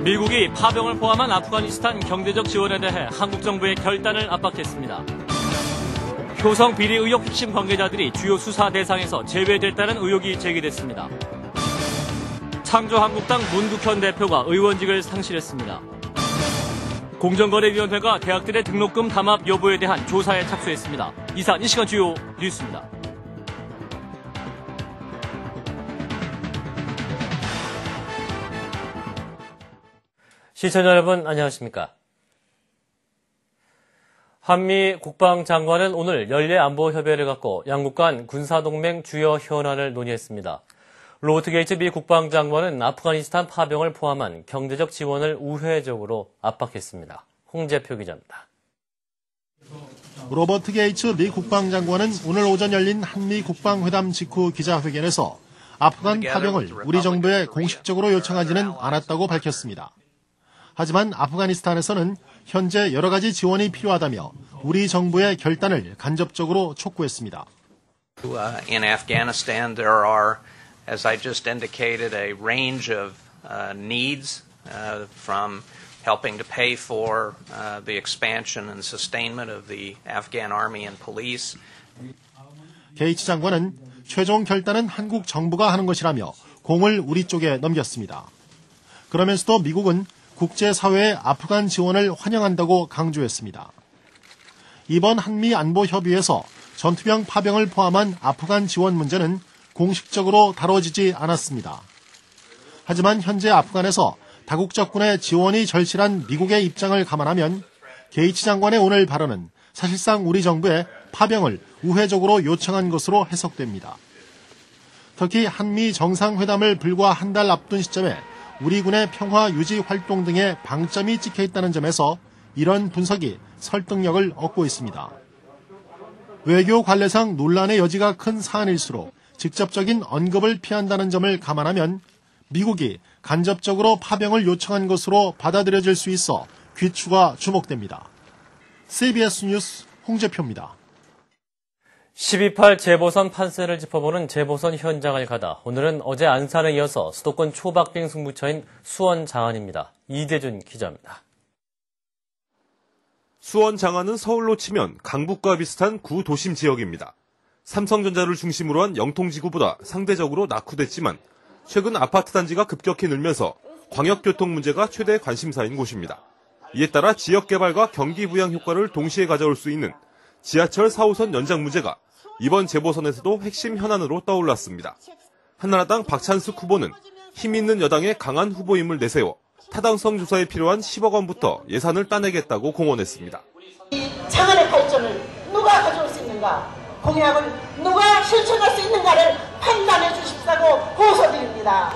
미국이 파병을 포함한 아프가니스탄 경제적 지원에 대해 한국 정부의 결단을 압박했습니다. 효성 비리 의혹 핵심 관계자들이 주요 수사 대상에서 제외됐다는 의혹이 제기됐습니다. 창조한국당 문국현 대표가 의원직을 상실했습니다. 공정거래위원회가 대학들의 등록금 담합 여부에 대한 조사에 착수했습니다. 이상 이 시간 주요 뉴스입니다. 시청자 여러분 안녕하십니까? 한미 국방장관은 오늘 연례안보협의회를 갖고 양국 간 군사동맹 주요 현안을 논의했습니다. 로버트 게이츠 미 국방장관은 아프가니스탄 파병을 포함한 경제적 지원을 우회적으로 압박했습니다. 홍재표 기자입니다. 로버트 게이츠 미 국방장관은 오늘 오전 열린 한미 국방회담 직후 기자회견에서 아프간 파병을 우리 정부에 공식적으로 요청하지는 않았다고 밝혔습니다. 하지만 아프가니스탄에서는 현재 여러 가지 지원이 필요하다며 우리 정부의 결단을 간접적으로 촉구했습니다. In Afghanistan, there are, as I just indicated, a range of needs from helping to pay for the expansion and sustainment of the Afghan army and police. 게이츠 장관은 최종 결단은 한국 정부가 하는 것이라며 공을 우리 쪽에 넘겼습니다. 그러면서도 미국은 국제사회의 아프간 지원을 환영한다고 강조했습니다. 이번 한미 안보협의회에서 전투병 파병을 포함한 아프간 지원 문제는 공식적으로 다뤄지지 않았습니다. 하지만 현재 아프간에서 다국적군의 지원이 절실한 미국의 입장을 감안하면 게이츠 장관의 오늘 발언은 사실상 우리 정부에 파병을 우회적으로 요청한 것으로 해석됩니다. 특히 한미 정상회담을 불과 한 달 앞둔 시점에 우리 군의 평화 유지 활동 등에 방점이 찍혀 있다는 점에서 이런 분석이 설득력을 얻고 있습니다. 외교 관례상 논란의 여지가 큰 사안일수록 직접적인 언급을 피한다는 점을 감안하면 미국이 간접적으로 파병을 요청한 것으로 받아들여질 수 있어 귀추가 주목됩니다. CBS 뉴스 홍재표입니다. 12.8 재보선 판세를 짚어보는 재보선 현장을 가다 오늘은 어제 안산에 이어서 수도권 초박빙 승부처인 수원 장안입니다. 이대준 기자입니다. 수원 장안은 서울로 치면 강북과 비슷한 구도심 지역입니다. 삼성전자를 중심으로 한 영통지구보다 상대적으로 낙후됐지만 최근 아파트 단지가 급격히 늘면서 광역교통 문제가 최대 관심사인 곳입니다. 이에 따라 지역개발과 경기 부양 효과를 동시에 가져올 수 있는 지하철 4호선 연장 문제가 이번 재보선에서도 핵심 현안으로 떠올랐습니다. 한나라당 박찬숙 후보는 힘 있는 여당의 강한 후보임을 내세워 타당성 조사에 필요한 10억 원부터 예산을 따내겠다고 공언했습니다. 이 장안의 발전을 누가 가져올 수 있는가, 공약을 누가 실천할 수 있는가를 판단해 주십사고 호소드립니다.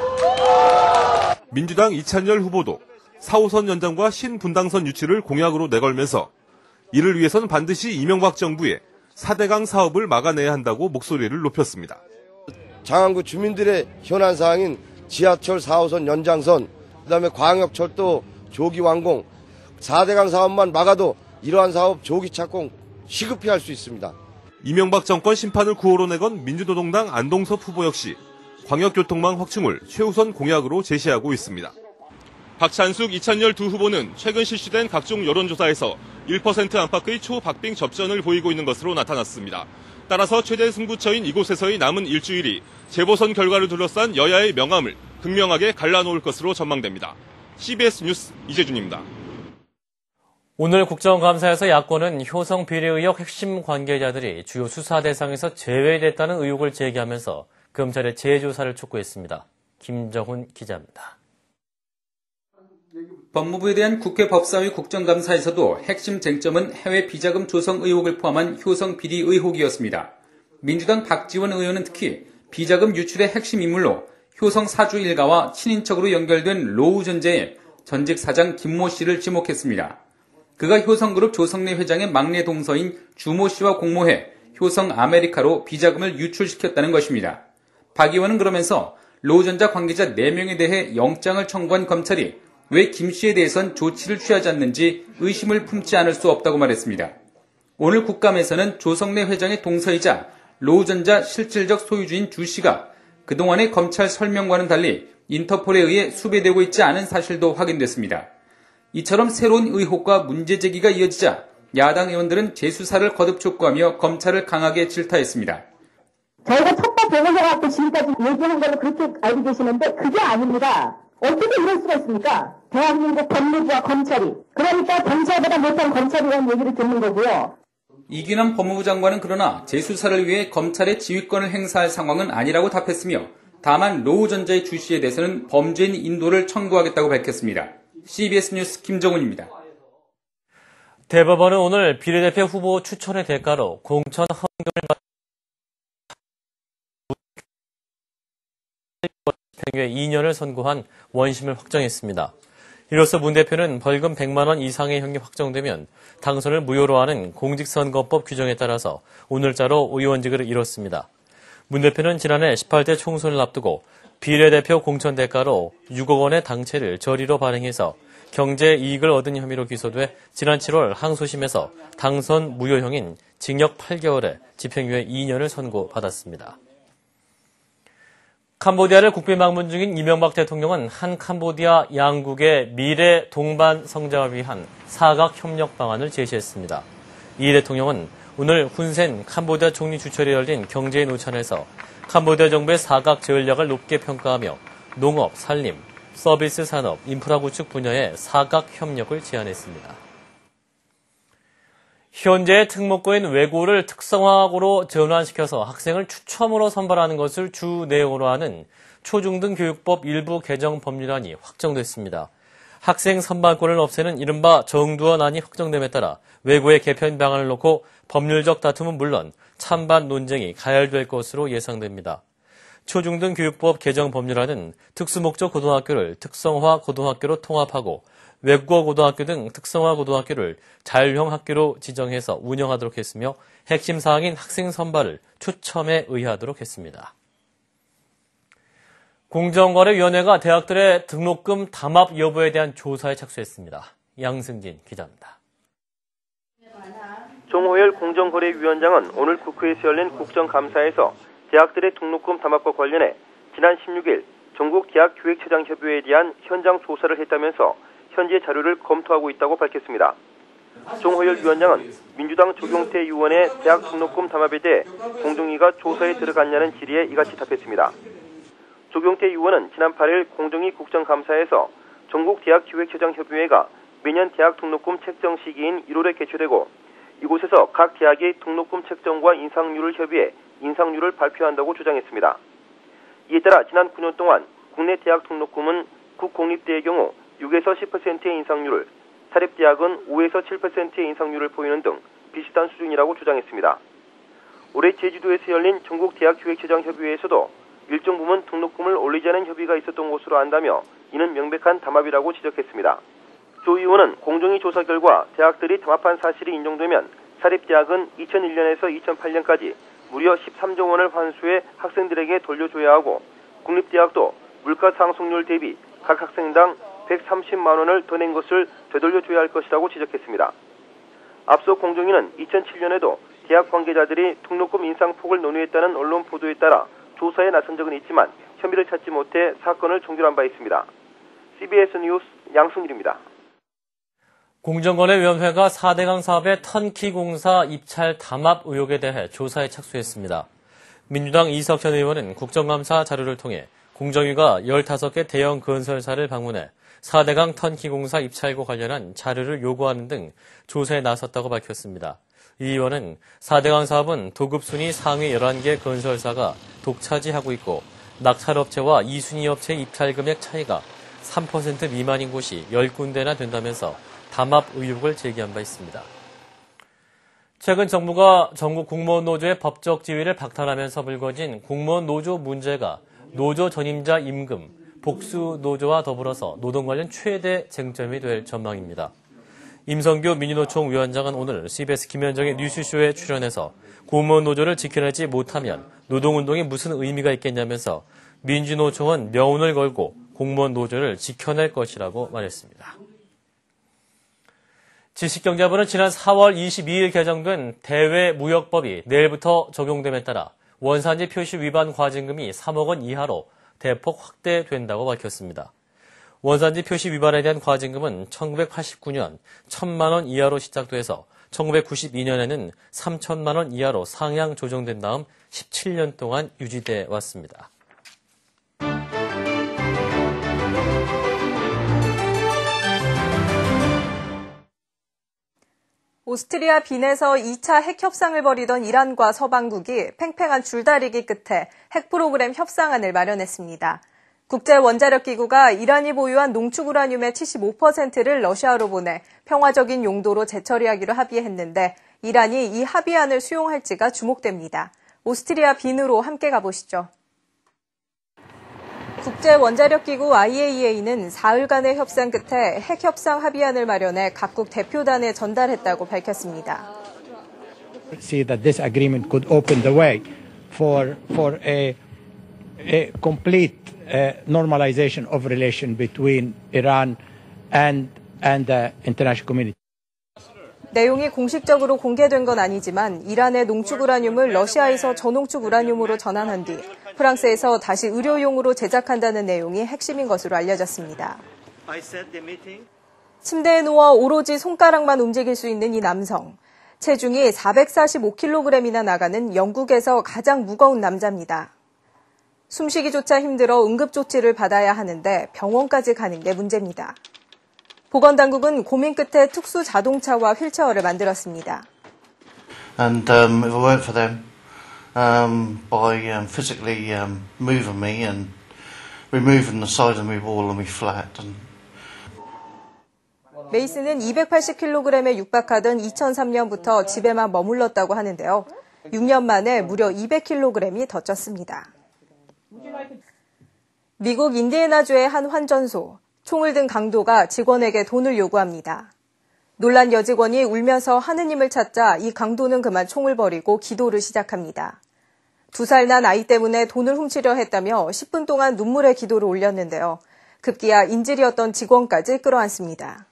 민주당 이찬열 후보도 4호선 연장과 신분당선 유치를 공약으로 내걸면서 이를 위해서는 반드시 이명박 정부의 4대강 사업을 막아내야 한다고 목소리를 높였습니다. 장안구 주민들의 현안사항인 지하철 4호선 연장선, 그다음에 광역철도 조기 완공, 4대강 사업만 막아도 이러한 사업 조기 착공 시급히 할 수 있습니다. 이명박 정권 심판을 구호로 내건 민주노동당 안동섭 후보 역시 광역교통망 확충을 최우선 공약으로 제시하고 있습니다. 박찬숙, 이찬열 두 후보는 최근 실시된 각종 여론조사에서 1% 안팎의 초박빙 접전을 보이고 있는 것으로 나타났습니다. 따라서 최대 승부처인 이곳에서의 남은 일주일이 재보선 결과를 둘러싼 여야의 명암을 극명하게 갈라놓을 것으로 전망됩니다. CBS 뉴스 이재준입니다. 오늘 국정감사에서 야권은 효성 비리 의혹 핵심 관계자들이 주요 수사 대상에서 제외됐다는 의혹을 제기하면서 검찰의 재조사를 촉구했습니다. 김정훈 기자입니다. 법무부에 대한 국회 법사위 국정감사에서도 핵심 쟁점은 해외 비자금 조성 의혹을 포함한 효성 비리 의혹이었습니다. 민주당 박지원 의원은 특히 비자금 유출의 핵심 인물로 효성 사주 일가와 친인척으로 연결된 로우전자의 전직 사장 김모 씨를 지목했습니다. 그가 효성그룹 조성래 회장의 막내 동서인 주모 씨와 공모해 효성 아메리카로 비자금을 유출시켰다는 것입니다. 박 의원은 그러면서 로우전자 관계자 4명에 대해 영장을 청구한 검찰이 왜 김 씨에 대해선 조치를 취하지 않는지 의심을 품지 않을 수 없다고 말했습니다. 오늘 국감에서는 조성래 회장의 동서이자 로우전자 실질적 소유주인 주 씨가 그동안의 검찰 설명과는 달리 인터폴에 의해 수배되고 있지 않은 사실도 확인됐습니다. 이처럼 새로운 의혹과 문제 제기가 이어지자 야당 의원들은 재수사를 거듭 촉구하며 검찰을 강하게 질타했습니다. 저희가 첩보 보고서갖고 지금까지 얘기한 걸로 그렇게 알고 계시는데 그게 아닙니다. 어떻게 이럴 수가 있습니까? 대한민국 법무부와 검찰이. 그러니까 경찰보다 못한 검찰이라는 얘기를 듣는 거고요. 이규남 법무부 장관은 그러나 재수사를 위해 검찰의 지휘권을 행사할 상황은 아니라고 답했으며 다만 로우전자의 주시에 대해서는 범죄인 인도를 청구하겠다고 밝혔습니다. CBS 뉴스 김정훈입니다. 대법원은 오늘 비례대표 후보 추천의 대가로 공천 헌금을 집행유예 2년을 선고한 원심을 확정했습니다. 이로써 문 대표는 벌금 100만 원 이상의 형이 확정되면 당선을 무효로 하는 공직선거법 규정에 따라서 오늘자로 의원직을 잃었습니다. 문 대표는 지난해 18대 총선을 앞두고 비례대표 공천 대가로 6억 원의 당채를 저리로 발행해서 경제 이익을 얻은 혐의로 기소돼 지난 7월 항소심에서 당선 무효형인 징역 8개월에 집행유예 2년을 선고받았습니다. 캄보디아를 국빈 방문 중인 이명박 대통령은 한 캄보디아 양국의 미래 동반 성장을 위한 사각 협력 방안을 제시했습니다. 이 대통령은 오늘 훈센 캄보디아 총리 주철에 열린 경제 노천에서 캄보디아 정부의 사각 전략을 높게 평가하며 농업, 산림, 서비스 산업, 인프라 구축 분야의 사각 협력을 제안했습니다. 현재의 특목고인 외고를 특성화고로 전환시켜서 학생을 추첨으로 선발하는 것을 주 내용으로 하는 초중등 교육법 일부 개정 법률안이 확정됐습니다. 학생 선발권을 없애는 이른바 정두원안이 확정됨에 따라 외고의 개편 방안을 놓고 법률적 다툼은 물론 찬반 논쟁이 가열될 것으로 예상됩니다. 초중등 교육법 개정 법률안은 특수목적 고등학교를 특성화 고등학교로 통합하고 외국어 고등학교 등 특성화 고등학교를 자율형 학교로 지정해서 운영하도록 했으며 핵심 사항인 학생 선발을 추첨에 의하도록 했습니다. 공정거래위원회가 대학들의 등록금 담합 여부에 대한 조사에 착수했습니다. 양승진 기자입니다. 종호열 공정거래위원장은 오늘 국회에서 열린 국정감사에서 대학들의 등록금 담합과 관련해 지난 16일 전국 대학교육처장협의회에 대한 현장 조사를 했다면서 현재 자료를 검토하고 있다고 밝혔습니다. 종호열 위원장은 민주당 조경태 의원의 대학 등록금 담합에 대해 공정위가 조사에 들어갔냐는 질의에 이같이 답했습니다. 조경태 의원은 지난 8일 공정위 국정감사에서 전국 대학교육처장협의회가 매년 대학 등록금 책정 시기인 1월에 개최되고 이곳에서 각 대학의 등록금 책정과 인상률을 협의해 인상률을 발표한다고 주장했습니다. 이에 따라 지난 9년 동안 국내 대학 등록금은 국공립대의 경우 6에서 10%의 인상률을, 사립대학은 5에서 7%의 인상률을 보이는 등 비슷한 수준이라고 주장했습니다. 올해 제주도에서 열린 전국 대학교육처장협의회에서도 일정 부분 등록금을 올리자는 협의가 있었던 것으로 안다며 이는 명백한 담합이라고 지적했습니다. 조 의원은 공정위 조사 결과 대학들이 담합한 사실이 인정되면 사립대학은 2001년에서 2008년까지 무려 13조 원을 환수해 학생들에게 돌려줘야 하고 국립대학도 물가 상승률 대비 각 학생당 130만 원을 더 낸 것을 되돌려줘야 할 것이라고 지적했습니다. 앞서 공정위는 2007년에도 대학 관계자들이 등록금 인상폭을 논의했다는 언론 보도에 따라 조사에 나선 적은 있지만 혐의를 찾지 못해 사건을 종결한 바 있습니다. CBS 뉴스 양승일입니다. 공정거래위원회가 4대강 사업의 턴키공사 입찰 담합 의혹에 대해 조사에 착수했습니다. 민주당 이석현 의원은 국정감사 자료를 통해 공정위가 15개 대형 건설사를 방문해 4대강 턴키공사 입찰과 관련한 자료를 요구하는 등 조사에 나섰다고 밝혔습니다. 이 의원은 4대강 사업은 도급순위 상위 11개 건설사가 독차지하고 있고 낙찰업체와 2순위 업체 입찰 금액 차이가 3% 미만인 곳이 10군데나 된다면서 담합 의혹을 제기한 바 있습니다. 최근 정부가 전국 공무원 노조의 법적 지위를 박탈하면서 불거진 공무원 노조 문제가 노조 전임자 임금, 복수 노조와 더불어서 노동 관련 최대 쟁점이 될 전망입니다. 임성규 민주노총 위원장은 오늘 CBS 김현정의 뉴스쇼에 출연해서 공무원 노조를 지켜내지 못하면 노동운동이 무슨 의미가 있겠냐면서 민주노총은 명운을 걸고 공무원 노조를 지켜낼 것이라고 말했습니다. 지식경제부는 지난 4월 22일 개정된 대외무역법이 내일부터 적용됨에 따라 원산지 표시 위반 과징금이 3억 원 이하로 대폭 확대된다고 밝혔습니다. 원산지 표시 위반에 대한 과징금은 1989년 1,000만 원 이하로 시작돼서 1992년에는 3,000만 원 이하로 상향 조정된 다음 17년 동안 유지돼 왔습니다. 오스트리아 빈에서 2차 핵 협상을 벌이던 이란과 서방국이 팽팽한 줄다리기 끝에 핵 프로그램 협상안을 마련했습니다. 국제원자력기구가 이란이 보유한 농축 우라늄의 75%를 러시아로 보내 평화적인 용도로 재처리하기로 합의했는데 이란이 이 합의안을 수용할지가 주목됩니다. 오스트리아 빈으로 함께 가보시죠. 국제원자력기구 IAEA는 사흘간의 협상 끝에 핵협상 합의안을 마련해 각국 대표단에 전달했다고 밝혔습니다. See that this agreement could open the way for a complete normalization of relation between Iran and the international community. 내용이 공식적으로 공개된 건 아니지만 이란의 농축 우라늄을 러시아에서 저농축 우라늄으로 전환한 뒤 프랑스에서 다시 의료용으로 제작한다는 내용이 핵심인 것으로 알려졌습니다. 침대에 누워 오로지 손가락만 움직일 수 있는 이 남성. 체중이 445kg이나 나가는 영국에서 가장 무거운 남자입니다. 숨쉬기조차 힘들어 응급조치를 받아야 하는데 병원까지 가는 게 문제입니다. 보건당국은 고민 끝에 특수 자동차와 휠체어를 만들었습니다. And if it weren't for them, by physically moving me and removing the side of my wall and my flat. 메이슨은 280kg에 육박하던 2003년부터 집에만 머물렀다고 하는데요. 6년 만에 무려 200kg이 더 쪘습니다. 미국 인디애나주의 한 환전소. 총을 든 강도가 직원에게 돈을 요구합니다. 놀란 여직원이 울면서 하느님을 찾자 이 강도는 그만 총을 버리고 기도를 시작합니다. 2살 난 아이 때문에 돈을 훔치려 했다며 10분 동안 눈물의 기도를 올렸는데요. 급기야 인질이었던 직원까지 끌어안습니다.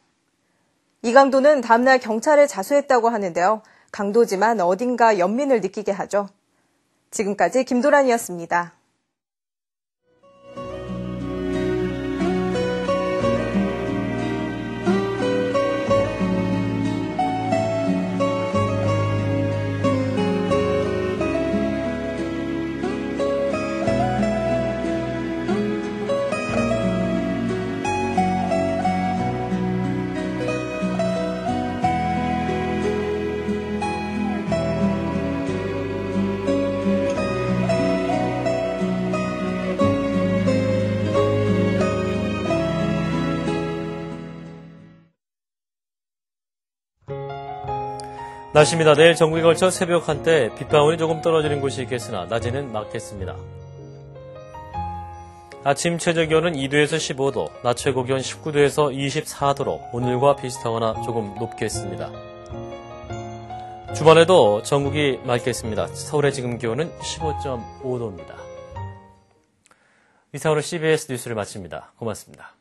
이 강도는 다음날 경찰에 자수했다고 하는데요. 강도지만 어딘가 연민을 느끼게 하죠. 지금까지 김도란이었습니다. 날씨입니다. 내일 전국에 걸쳐 새벽 한때 빗방울이 조금 떨어지는 곳이 있겠으나 낮에는 맑겠습니다. 아침 최저기온은 2도에서 15도, 낮 최고기온 19도에서 24도로 오늘과 비슷하거나 조금 높겠습니다. 주말에도 전국이 맑겠습니다. 서울의 지금 기온은 15.5도입니다. 이상으로 CBS 뉴스를 마칩니다. 고맙습니다.